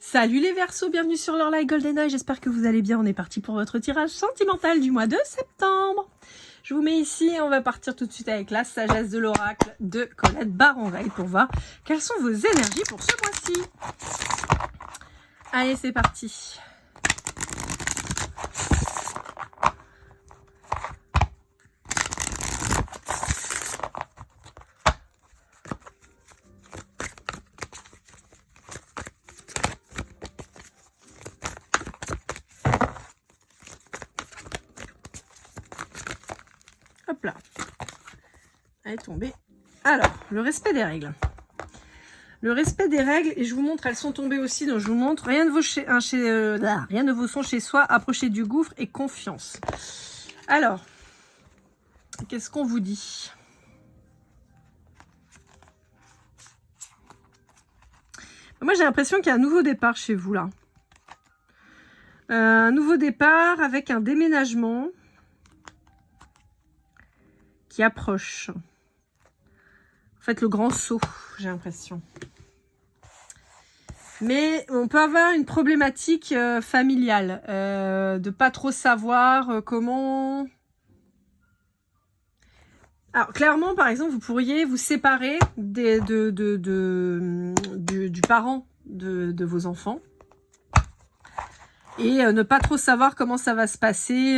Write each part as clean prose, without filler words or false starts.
Salut les Verseaux, bienvenue sur leur live GoldenEye, j'espère que vous allez bien. On est parti pour votre tirage sentimental du mois de septembre. Je vous mets ici et on va partir tout de suite avec la sagesse de l'oracle de Colette Baron-Veil pour voir quelles sont vos énergies pour ce mois-ci. Allez, c'est parti. Hop là. Elle est tombée. Alors, le respect des règles. Le respect des règles, et je vous montre, elles sont tombées aussi, donc je vous montre, rien ne vaut son chez soi, approchez du gouffre et confiance. Alors, qu'est-ce qu'on vous dit? Moi, j'ai l'impression qu'il y a un nouveau départ chez vous, là. Un nouveau départ avec un déménagement qui approche. En fait, le grand saut, j'ai l'impression. Mais on peut avoir une problématique familiale, de pas trop savoir comment... Alors, clairement, par exemple, vous pourriez vous séparer du parent de vos enfants et ne pas trop savoir comment ça va se passer,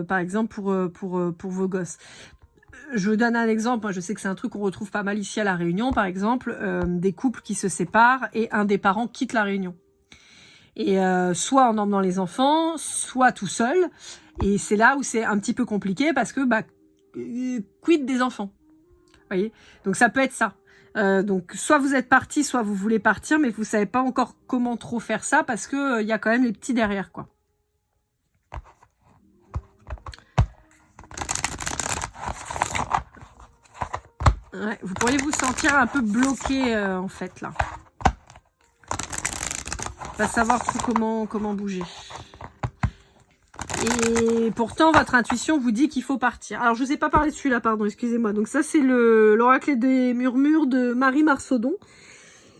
par exemple, pour vos gosses. Je vous donne un exemple, je sais que c'est un truc qu'on retrouve pas mal ici à La Réunion, par exemple, des couples qui se séparent et un des parents quitte La Réunion. Et soit en emmenant les enfants, soit tout seul. Et c'est là où c'est un petit peu compliqué parce que, quid des enfants. Vous voyez? Donc ça peut être ça. Donc soit vous êtes parti, soit vous voulez partir, mais vous savez pas encore comment trop faire ça parce que y a quand même les petits derrière, quoi. Ouais, vous pourriez vous sentir un peu bloqué en fait là. Pas savoir trop comment bouger. Et pourtant votre intuition vous dit qu'il faut partir. Alors je ne sais pas parler de celui-là, pardon, excusez-moi. Donc ça c'est l'oracle des murmures de Marie Marsaudon,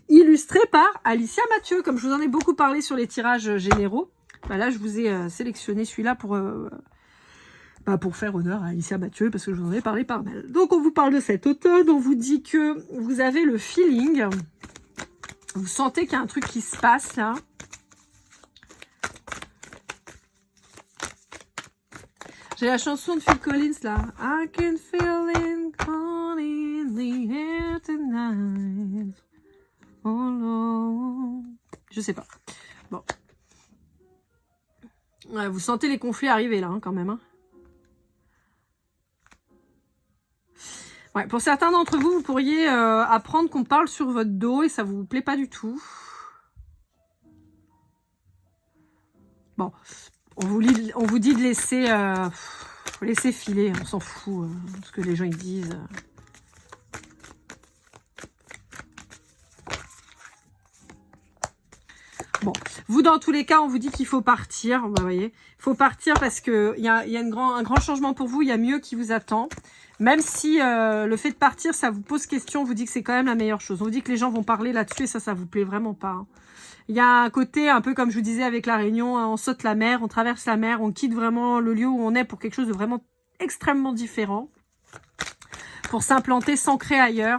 illustré par Alicia Mathieu. Comme je vous en ai beaucoup parlé sur les tirages généraux, là je vous ai sélectionné celui-là pour faire honneur à Alicia Mathieu, parce que je vous en ai parlé par mail. Donc on vous parle de cet automne, on vous dit que vous avez le feeling, vous sentez qu'il y a un truc qui se passe là. J'ai la chanson de Phil Collins là. I can feel it calling in the air tonight. Oh no. Je sais pas. Bon. Ouais, vous sentez les conflits arriver là, quand même. Ouais, pour certains d'entre vous, vous pourriez apprendre qu'on parle sur votre dos et ça vous plaît pas du tout. Bon, on vous dit de laisser filer, on s'en fout ce que les gens ils disent. Bon, vous dans tous les cas, on vous dit qu'il faut partir. Vous voyez, il faut partir parce que il y a un grand changement pour vous. Il y a mieux qui vous attend. Même si le fait de partir, ça vous pose question, on vous dit que c'est quand même la meilleure chose. On vous dit que les gens vont parler là-dessus et ça vous plaît vraiment pas. Hein. Il y a un côté un peu comme je vous disais avec La Réunion, hein, on saute la mer, on traverse la mer, on quitte vraiment le lieu où on est pour quelque chose de vraiment extrêmement différent. Pour s'implanter, s'ancrer ailleurs.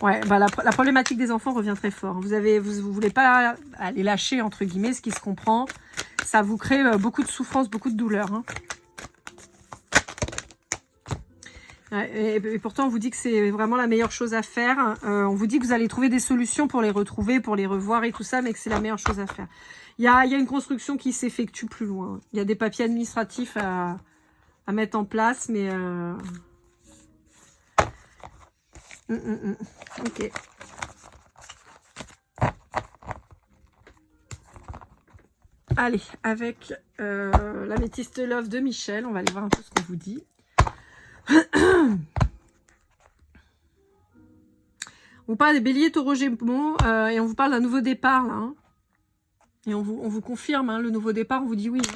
Ouais, la problématique des enfants revient très fort. Vous voulez pas aller lâcher, entre guillemets, ce qui se comprend. Ça vous crée beaucoup de souffrance, beaucoup de douleur. Hein. Ouais, et pourtant, on vous dit que c'est vraiment la meilleure chose à faire. On vous dit que vous allez trouver des solutions pour les retrouver, pour les revoir et tout ça, mais que c'est la meilleure chose à faire. Il y a une construction qui s'effectue plus loin. Il y a des papiers administratifs à mettre en place, mais... Ok. Allez, avec l'améthyste love de Michel, on va aller voir un peu ce qu'on vous dit. On parle des béliers, taureaux, gémeaux, et on vous parle d'un nouveau départ, là. Hein. Et on vous confirme, hein, le nouveau départ, on vous dit oui. Hein.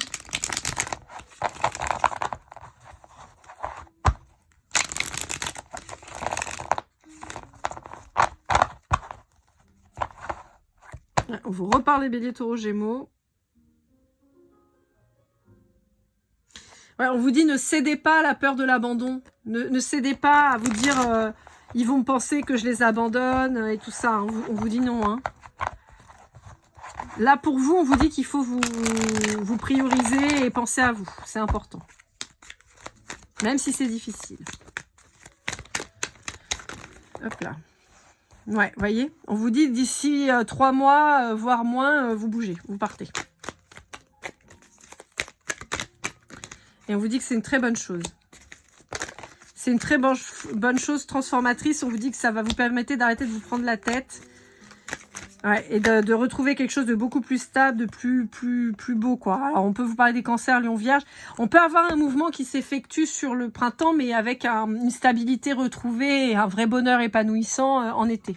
Ouais, on vous reparle les béliers, taureaux, gémeaux. Ouais, on vous dit ne cédez pas à la peur de l'abandon. Ne cédez pas à vous dire ils vont me penser que je les abandonne et tout ça. On vous dit non. Hein. Là, pour vous, on vous dit qu'il faut vous prioriser et penser à vous. C'est important. Même si c'est difficile. Hop là. Ouais, voyez, on vous dit d'ici 3 mois, voire moins, vous bougez, vous partez. Et on vous dit que c'est une très bonne chose. C'est une très bonne chose transformatrice. On vous dit que ça va vous permettre d'arrêter de vous prendre la tête. Ouais, et de retrouver quelque chose de beaucoup plus stable, de plus beau, quoi. Alors, on peut vous parler des cancers, lion, vierge. On peut avoir un mouvement qui s'effectue sur le printemps, mais avec une stabilité retrouvée et un vrai bonheur épanouissant en été.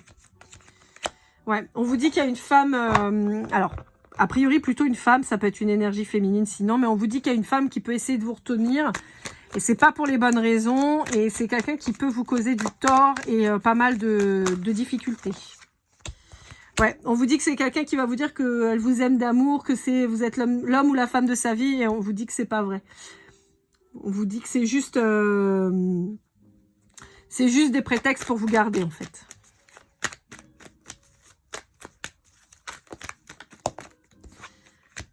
Ouais, on vous dit qu'il y a une femme... alors, a priori, plutôt une femme. Ça peut être une énergie féminine sinon, mais on vous dit qu'il y a une femme qui peut essayer de vous retenir. Et c'est pas pour les bonnes raisons. Et c'est quelqu'un qui peut vous causer du tort et pas mal de difficultés. Ouais, on vous dit que c'est quelqu'un qui va vous dire qu'elle vous aime d'amour, que vous êtes l'homme ou la femme de sa vie, et on vous dit que c'est pas vrai. On vous dit que c'est juste des prétextes pour vous garder, en fait.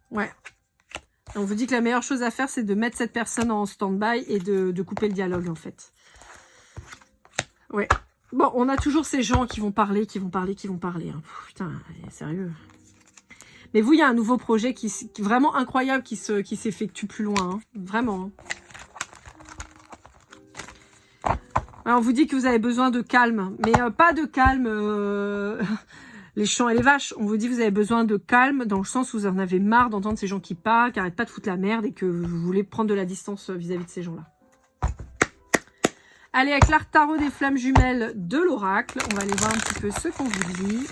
Ouais. On vous dit que la meilleure chose à faire, c'est de mettre cette personne en stand-by et de couper le dialogue, en fait. Ouais. Bon, on a toujours ces gens qui vont parler. Hein. Putain, sérieux. Mais vous, il y a un nouveau projet qui est vraiment incroyable qui s'effectue plus loin. Hein. Vraiment. Alors, on vous dit que vous avez besoin de calme. Mais pas de calme les champs et les vaches. On vous dit que vous avez besoin de calme dans le sens où vous en avez marre d'entendre ces gens qui parlent, qui n'arrêtent pas de foutre la merde et que vous voulez prendre de la distance vis-à-vis de ces gens-là. Allez, avec l'art tarot des flammes jumelles de l'oracle, on va aller voir un petit peu ce qu'on vous dit.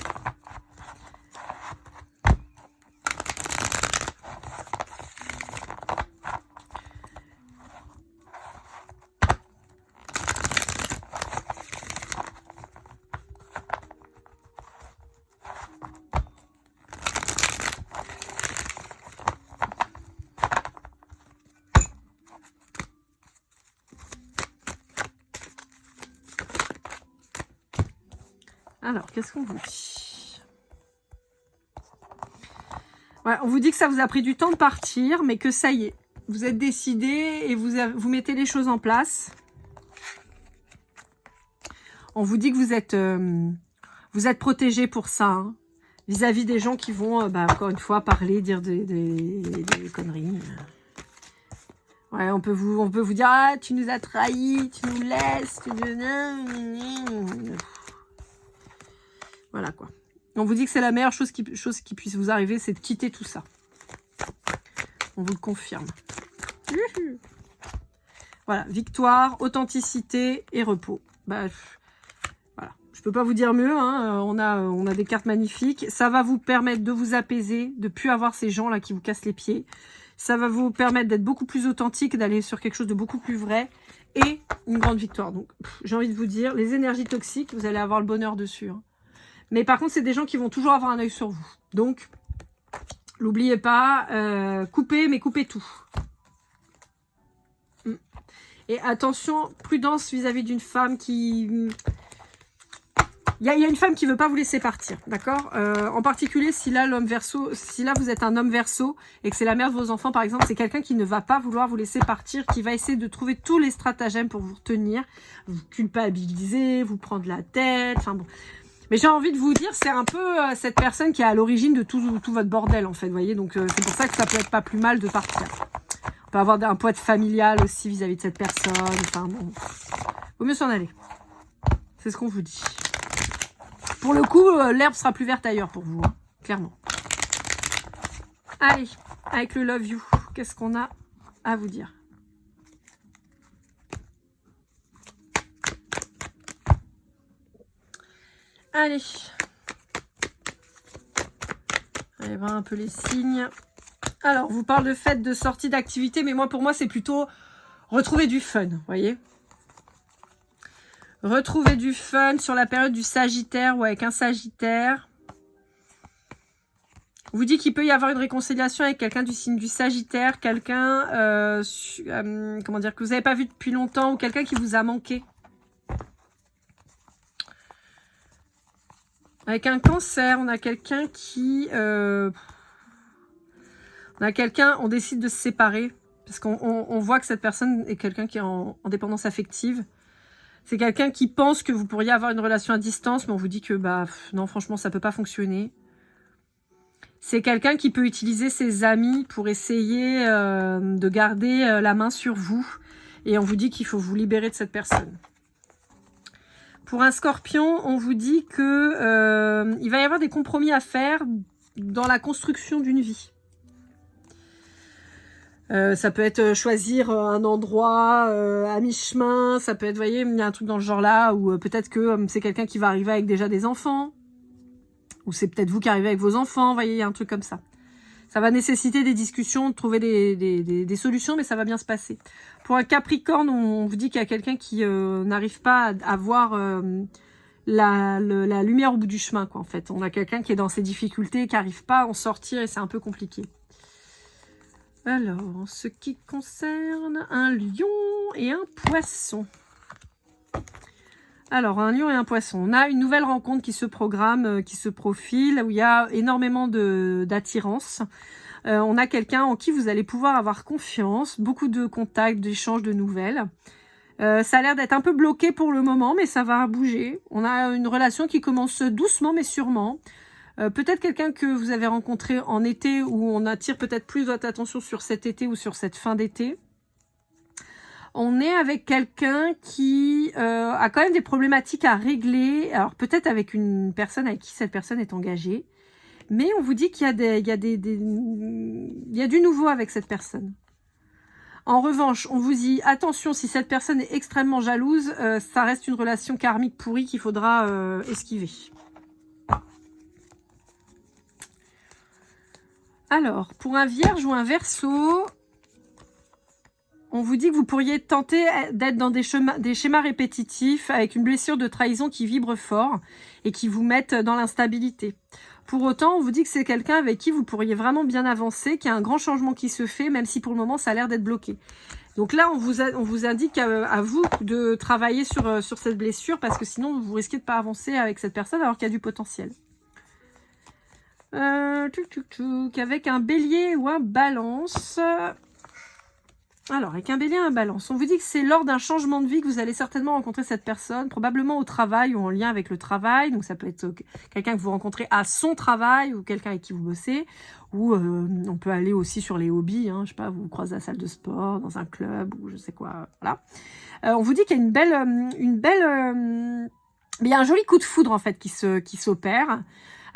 Alors, qu'est-ce qu'on vous dit? Ouais, on vous dit que ça vous a pris du temps de partir, mais que ça y est, vous êtes décidé et vous mettez les choses en place. On vous dit que vous êtes protégé pour ça, hein, vis-à-vis des gens qui vont, encore une fois, parler, dire des conneries. Ouais, on peut vous dire, ah, tu nous as trahis, tu nous laisses, Voilà, quoi. On vous dit que c'est la meilleure chose qui puisse vous arriver, c'est de quitter tout ça. On vous le confirme. Voilà, victoire, authenticité et repos. Voilà. Je peux pas vous dire mieux, hein. On a des cartes magnifiques. Ça va vous permettre de vous apaiser, de plus avoir ces gens-là qui vous cassent les pieds. Ça va vous permettre d'être beaucoup plus authentique, d'aller sur quelque chose de beaucoup plus vrai. Et une grande victoire. Donc, j'ai envie de vous dire, les énergies toxiques, vous allez avoir le bonheur dessus, hein. Mais par contre, c'est des gens qui vont toujours avoir un œil sur vous. Donc, n'oubliez pas, coupez, mais coupez tout. Et attention, prudence vis-à-vis d'une femme qui... Il y a une femme qui ne veut pas vous laisser partir, d'accord, en particulier, si là, vous êtes un homme verseau et que c'est la mère de vos enfants, par exemple, c'est quelqu'un qui ne va pas vouloir vous laisser partir, qui va essayer de trouver tous les stratagèmes pour vous retenir, vous culpabiliser, vous prendre la tête, enfin bon... Mais j'ai envie de vous dire, c'est un peu cette personne qui est à l'origine de tout votre bordel, en fait, vous voyez. Donc, c'est pour ça que ça peut être pas plus mal de partir. On peut avoir un poids familial aussi vis-à-vis de cette personne. Enfin, bon. Vaut mieux s'en aller. C'est ce qu'on vous dit. Pour le coup, l'herbe sera plus verte ailleurs pour vous, hein, clairement. Allez, avec le Love You, qu'est-ce qu'on a à vous dire? Allez. Allez voir un peu les signes. Alors, on vous parle de fête, de sortie, d'activité, mais pour moi, c'est plutôt retrouver du fun, vous voyez. Retrouver du fun sur la période du Sagittaire ou avec un Sagittaire. On vous dit qu'il peut y avoir une réconciliation avec quelqu'un du signe du Sagittaire, quelqu'un comment dire, que vous n'avez pas vu depuis longtemps ou quelqu'un qui vous a manqué. Avec un Cancer, on a quelqu'un qui... on décide de se séparer parce qu'on voit que cette personne est quelqu'un qui est en dépendance affective. C'est quelqu'un qui pense que vous pourriez avoir une relation à distance, mais on vous dit que non, franchement, ça peut pas fonctionner. C'est quelqu'un qui peut utiliser ses amis pour essayer de garder la main sur vous. Et on vous dit qu'il faut vous libérer de cette personne. Pour un Scorpion, on vous dit que il va y avoir des compromis à faire dans la construction d'une vie. Ça peut être choisir un endroit à mi-chemin, ça peut être, vous voyez, il y a un truc dans le genre là, ou peut-être que c'est quelqu'un qui va arriver avec déjà des enfants, ou c'est peut-être vous qui arrivez avec vos enfants, vous voyez, il y a un truc comme ça. Ça va nécessiter des discussions, de trouver des solutions, mais ça va bien se passer. Pour un Capricorne, on vous dit qu'il y a quelqu'un qui n'arrive pas à voir la lumière au bout du chemin, quoi, en fait. On a quelqu'un qui est dans ses difficultés, qui n'arrive pas à en sortir, et c'est un peu compliqué. Alors, en ce qui concerne un lion et un poisson. Alors, un lion et un poisson. On a une nouvelle rencontre qui se programme, qui se profile, où il y a énormément d'attirance. On a quelqu'un en qui vous allez pouvoir avoir confiance, beaucoup de contacts, d'échanges de nouvelles. Ça a l'air d'être un peu bloqué pour le moment, mais ça va bouger. On a une relation qui commence doucement, mais sûrement. Peut-être quelqu'un que vous avez rencontré en été, où on attire peut-être plus votre attention sur cet été ou sur cette fin d'été. On est avec quelqu'un qui a quand même des problématiques à régler. Alors peut-être avec une personne avec qui cette personne est engagée. Mais on vous dit qu'il y a du nouveau avec cette personne. En revanche, on vous dit, attention, si cette personne est extrêmement jalouse, ça reste une relation karmique pourrie qu'il faudra esquiver. Alors, pour un Vierge ou un Verseau, on vous dit que vous pourriez tenter d'être dans des schémas répétitifs avec une blessure de trahison qui vibre fort et qui vous mettent dans l'instabilité. Pour autant, on vous dit que c'est quelqu'un avec qui vous pourriez vraiment bien avancer, qu'il y a un grand changement qui se fait, même si pour le moment ça a l'air d'être bloqué. Donc là, on vous indique à vous de travailler sur cette blessure, parce que sinon vous risquez de ne pas avancer avec cette personne alors qu'il y a du potentiel. Avec un Bélier ou un Balance. Alors, avec un Bélier et un Balance, on vous dit que c'est lors d'un changement de vie que vous allez certainement rencontrer cette personne, probablement au travail ou en lien avec le travail. Donc ça peut être quelqu'un que vous rencontrez à son travail ou quelqu'un avec qui vous bossez. Ou on peut aller aussi sur les hobbies, hein, je sais pas, vous croisez à la salle de sport, dans un club ou je sais quoi, voilà. On vous dit qu'il y a il y a un joli coup de foudre en fait qui s'opère.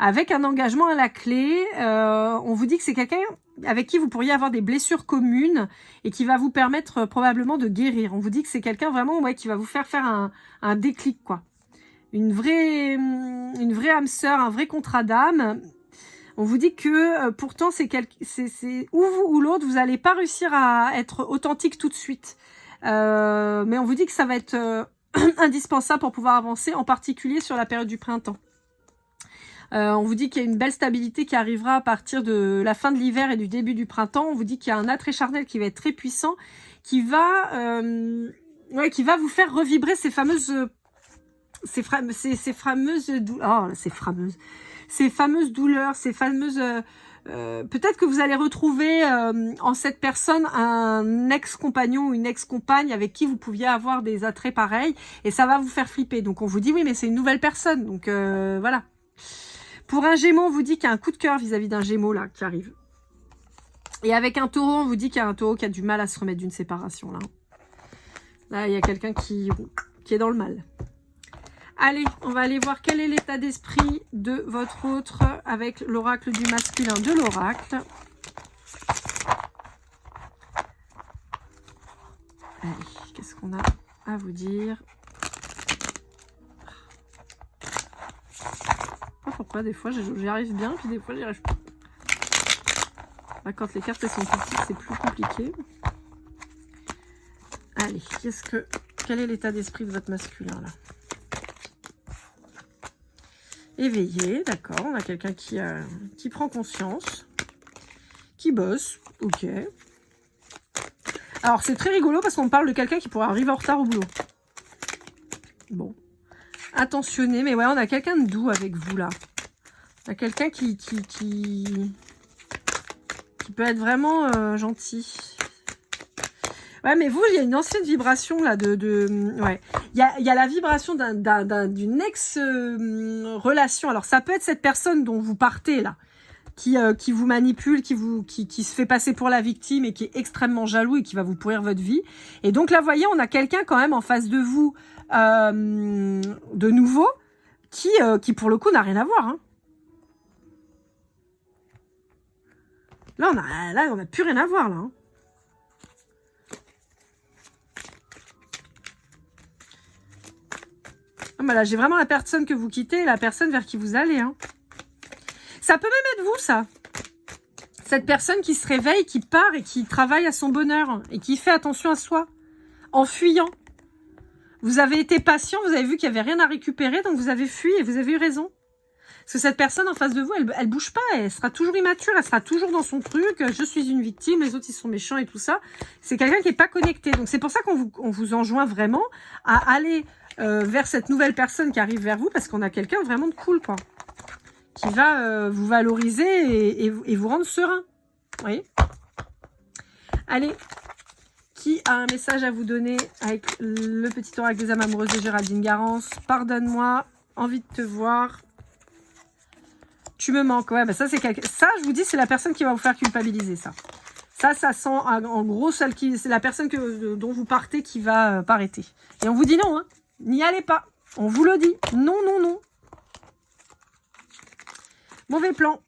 Avec un engagement à la clé, on vous dit que c'est quelqu'un avec qui vous pourriez avoir des blessures communes et qui va vous permettre probablement de guérir. On vous dit que c'est quelqu'un vraiment qui va vous faire un déclic, quoi. Une vraie âme sœur, un vrai contrat d'âme. On vous dit que pourtant, c'est ou vous ou l'autre, vous n'allez pas réussir à être authentique tout de suite. Mais on vous dit que ça va être indispensable pour pouvoir avancer, en particulier sur la période du printemps. On vous dit qu'il y a une belle stabilité qui arrivera à partir de la fin de l'hiver et du début du printemps. On vous dit qu'il y a un attrait charnel qui va être très puissant, qui va vous faire revibrer ces fameuses douleurs, peut-être que vous allez retrouver en cette personne un ex-compagnon ou une ex-compagne avec qui vous pouviez avoir des attraits pareils, et ça va vous faire flipper. Donc on vous dit oui, mais c'est une nouvelle personne, donc voilà. Pour un Gémeaux, on vous dit qu'il y a un coup de cœur vis-à-vis d'un Gémeaux là qui arrive. Et avec un Taureau, on vous dit qu'il y a un Taureau qui a du mal à se remettre d'une séparation là. Là, il y a quelqu'un qui est dans le mal. Allez, on va aller voir quel est l'état d'esprit de votre autre avec l'oracle du masculin de l'oracle. Allez, qu'est-ce qu'on a à vous dire? Pourquoi des fois j'y arrive bien, puis des fois j'y arrive pas. Là, quand les cartes sont parties, c'est plus compliqué. Allez, quel est l'état d'esprit de votre masculin là? éveillé, d'accord. On a quelqu'un qui prend conscience, qui bosse, ok. Alors, c'est très rigolo parce qu'on parle de quelqu'un qui pourrait arriver en retard au boulot. Bon. Attentionné, mais ouais, on a quelqu'un de doux avec vous, là. On a quelqu'un qui peut être vraiment gentil. Ouais, mais vous, il y a une ancienne vibration, là, ouais. Il y a la vibration d'une ex-relation. Alors, ça peut être cette personne dont vous partez, là, qui vous manipule, qui se fait passer pour la victime et qui est extrêmement jaloux et qui va vous pourrir votre vie. Et donc, là, vous voyez, on a quelqu'un quand même en face de vous, de nouveau, qui pour le coup, n'a rien à voir, hein. Là, on a plus rien à voir, là, hein. Ah, bah là, j'ai vraiment la personne que vous quittez et la personne vers qui vous allez, hein. Ça peut même être vous, ça. Cette personne qui se réveille, qui part et qui travaille à son bonheur et qui fait attention à soi en fuyant. Vous avez été patient, vous avez vu qu'il n'y avait rien à récupérer, donc vous avez fui et vous avez eu raison. Parce que cette personne en face de vous, elle bouge pas, elle sera toujours immature, elle sera toujours dans son truc, je suis une victime, les autres ils sont méchants et tout ça. C'est quelqu'un qui n'est pas connecté. Donc c'est pour ça qu'on vous enjoint vraiment à aller vers cette nouvelle personne qui arrive vers vous, parce qu'on a quelqu'un vraiment de cool, quoi. Qui va vous valoriser et vous rendre serein. Vous voyez ? Allez, qui a un message à vous donner avec le petit oracle des âmes amoureuses de Géraldine Garance? Pardonne-moi, envie de te voir. Tu me manques. Ouais, bah ça, c'est ça, je vous dis, c'est la personne qui va vous faire culpabiliser, ça. Ça sent, en gros, c'est la personne dont vous partez qui va pas arrêter. Et on vous dit non, hein. N'y allez pas. On vous le dit. Non, non, non. Mauvais plan.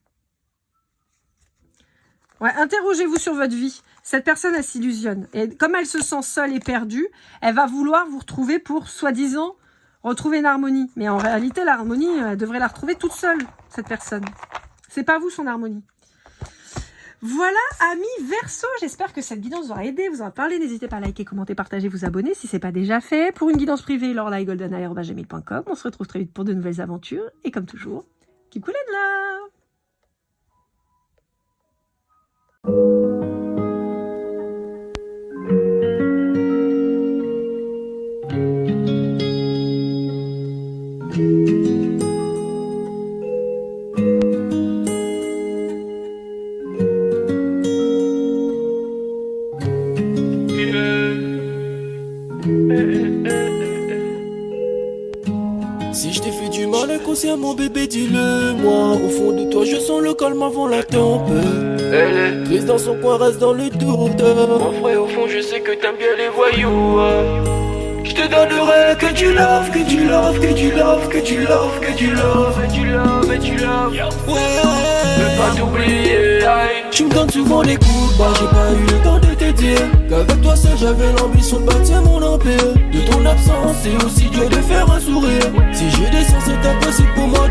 Ouais, interrogez-vous sur votre vie. Cette personne, elle s'illusionne. Et comme elle se sent seule et perdue, elle va vouloir vous retrouver pour, soi-disant, retrouver une harmonie. Mais en réalité, l'harmonie, elle devrait la retrouver toute seule, cette personne. C'est pas vous, son harmonie. Voilà, amis Verseau, j'espère que cette guidance vous aura aidé, vous aura parlé. N'hésitez pas à liker, commenter, partager, vous abonner si ce n'est pas déjà fait. Pour une guidance privée, lorlaigolden@gmail.com. On se retrouve très vite pour de nouvelles aventures. Et comme toujours, keep cool and love. Si je t'ai fait du mal inconsciemment bébé dis-le moi. Au fond de toi je sens le calme avant la tempête. Elle est triste dans son coin, reste dans le doute. Mon frère au fond je sais que t'aimes bien les voyous. Je te donnerai que du love, que du love, que du love, que du love, que du love, et du love, et du love. Ouais, veux pas t'oublier. Tu me donnes souvent des coups de barre, j'ai pas eu le temps de te dire qu'avec toi seul j'avais l'ambition de bâtir mon empire. De ton absence c'est aussi dur de faire un sourire. Si je descends c'est impossible pour moi de